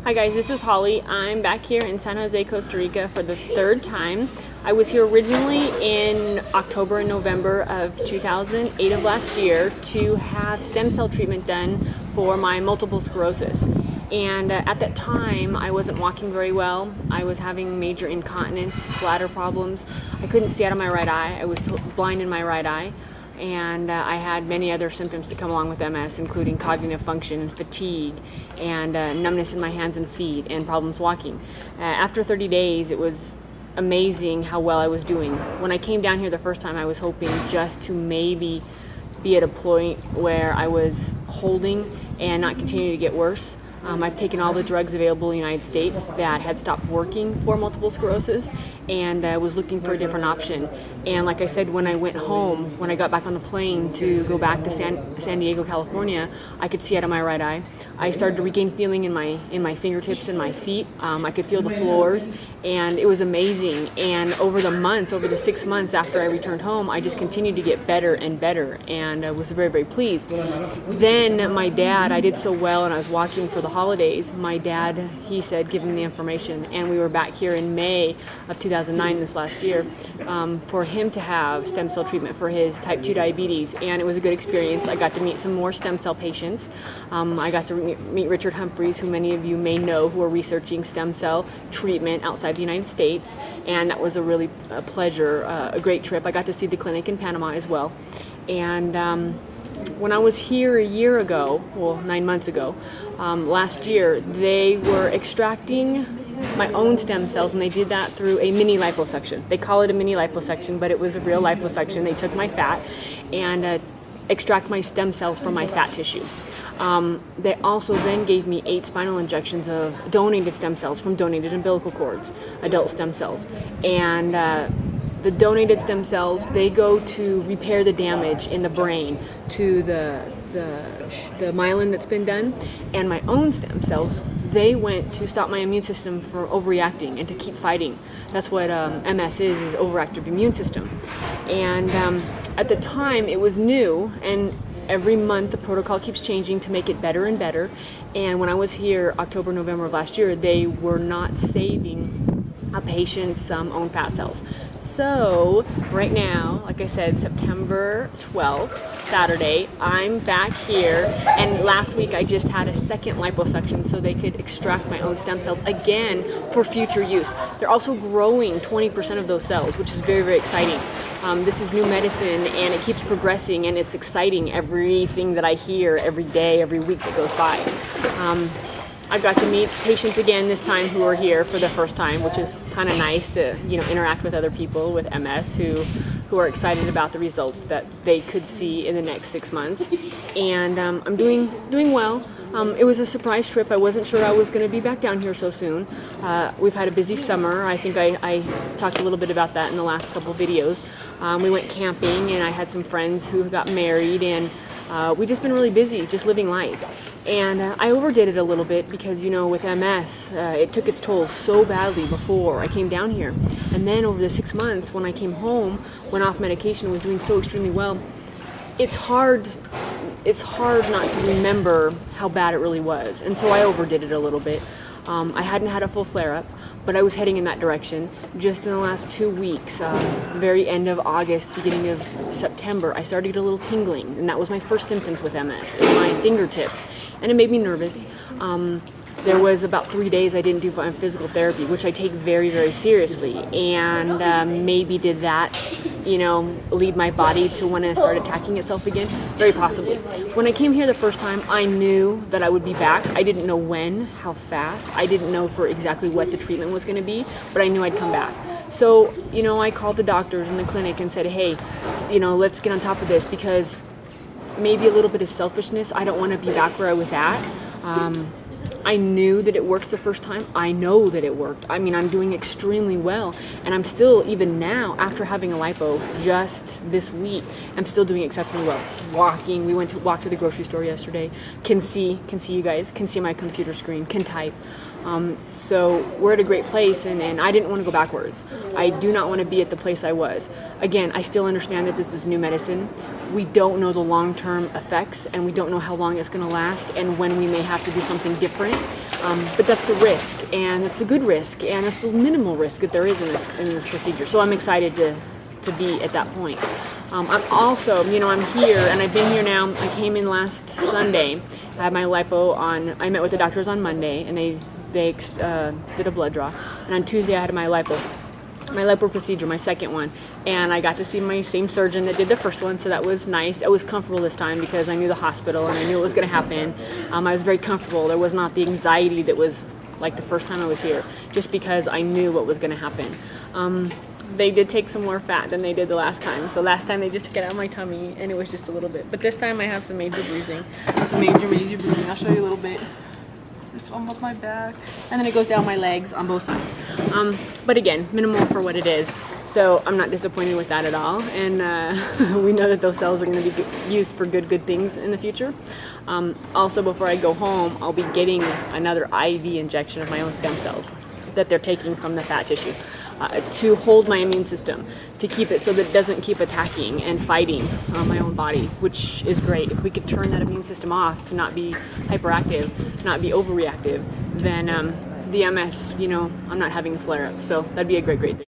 Hi guys, this is Holly. I'm back here in San Jose, Costa Rica for the third time. I was here originally in October and November of 2008 of last year to have stem cell treatment done for my multiple sclerosis. And at that time, I wasn't walking very well. I was having major incontinence, bladder problems. I couldn't see out of my right eye. I was blind in my right eye. And I had many other symptoms that come along with MS, including cognitive function, fatigue, and numbness in my hands and feet, and problems walking. After 30 days, it was amazing how well I was doing. When I came down here the first time, I was hoping just to maybe be at a point where I was holding and not continue to get worse. I've taken all the drugs available in the United States that had stopped working for multiple sclerosis, and was looking for a different option. And like I said, when I went home, when I got back on the plane to go back to San Diego, California, I could see out of my right eye. I started to regain feeling in my fingertips and my feet. I could feel the floors, and it was amazing. And over the 6 months after I returned home, I just continued to get better and better, and I was very, very pleased. Then my dad, I did so well, and I was watching for the holidays. My dad, he said, give him the information, and we were back here in May of 2009, this last year, for him to have stem cell treatment for his type 2 diabetes, and it was a good experience. I got to meet some more stem cell patients. I got to meet Richard Humphreys, who many of you may know, who are researching stem cell treatment outside the United States, and that was a pleasure, a great trip. I got to see the clinic in Panama as well. And when I was here a year ago, 9 months ago, last year, they were extracting my own stem cells, and they did that through a mini liposuction. They call it a mini liposuction, but it was a real liposuction. They took my fat and extract my stem cells from my fat tissue. They also then gave me 8 spinal injections of donated stem cells from donated umbilical cords, adult stem cells. And the donated stem cells, they go to repair the damage in the brain to the myelin that's been done. And my own stem cells, they went to stop my immune system from overreacting and to keep fighting. That's what MS is overactive immune system. And at the time, it was new, and every month the protocol keeps changing to make it better and better. And when I was here October, November of last year, they were not saving a patient's own fat cells. So right now, like I said, September 12th, Saturday, I'm back here, and last week I just had a second liposuction so they could extract my own stem cells again for future use. They're also growing 20% of those cells, which is very, very exciting. This is new medicine, and it keeps progressing, and it's exciting, everything that I hear every day, every week that goes by. I've got to meet patients again this time who are here for the first time, which is kind of nice to interact with other people with MS who are excited about the results that they could see in the next 6 months. And I'm doing well. It was a surprise trip. I wasn't sure I was going to be back down here so soon. We've had a busy summer. I think I talked a little bit about that in the last couple videos. We went camping, and I had some friends who got married, and we've just been really busy, just living life. And I overdid it a little bit because, with MS, it took its toll so badly before I came down here. And then over the 6 months, when I came home, went off medication, and was doing so extremely well, it's hard not to remember how bad it really was. And so I overdid it a little bit. I hadn't had a full flare-up, but I was heading in that direction. Just in the last 2 weeks, very end of August, beginning of September, I started to get a little tingling, and that was my first symptoms with MS, in my fingertips, and it made me nervous. There was about 3 days I didn't do my physical therapy, which I take very, very seriously, and maybe did that, lead my body to want to start attacking itself again? Very possibly. When I came here the first time, I knew that I would be back. I didn't know when, how fast. I didn't know for exactly what the treatment was going to be, but I knew I'd come back. So, I called the doctors in the clinic and said, hey, let's get on top of this, because maybe a little bit of selfishness. I don't want to be back where I was at. I knew that it worked the first time. I know that it worked. I mean, I'm doing extremely well, and I'm still, even now, after having a lipo just this week, I'm still doing exceptionally well. Walking, we went to walk to the grocery store yesterday, can see you guys, can see my computer screen, can type. So we're at a great place, and I didn't want to go backwards. I do not want to be at the place I was. Again, I still understand that this is new medicine. We don't know the long-term effects, and we don't know how long it's going to last and when we may have to do something different. But that's the risk, and it's a good risk, and it's the minimal risk that there is in this procedure. So I'm excited to be at that point. I'm also, I'm here, and I've been here now. I came in last Sunday. I had my lipo on. I met with the doctors on Monday, and they did a blood draw. And on Tuesday, I had my lipo procedure, my second one, and I got to see my same surgeon that did the first one, so that was nice. I was comfortable this time because I knew the hospital and I knew it was going to happen. I was very comfortable. There was not the anxiety that was like the first time I was here, just because I knew what was going to happen. They did take some more fat than they did the last time. So last time they just took it out of my tummy, and it was just a little bit. But this time I have some major bruising. Some major bruising. I'll show you a little bit. It's on both my back, and then it goes down my legs on both sides. But again, minimal for what it is. So I'm not disappointed with that at all. And we know that those cells are going to be used for good things in the future. Also, before I go home, I'll be getting another IV injection of my own stem cells that they're taking from the fat tissue to hold my immune system, to keep it so that it doesn't keep attacking and fighting my own body, which is great. If we could turn that immune system off to not be hyperactive, not be overreactive, then the MS, I'm not having a flare-up. So that'd be a great thing.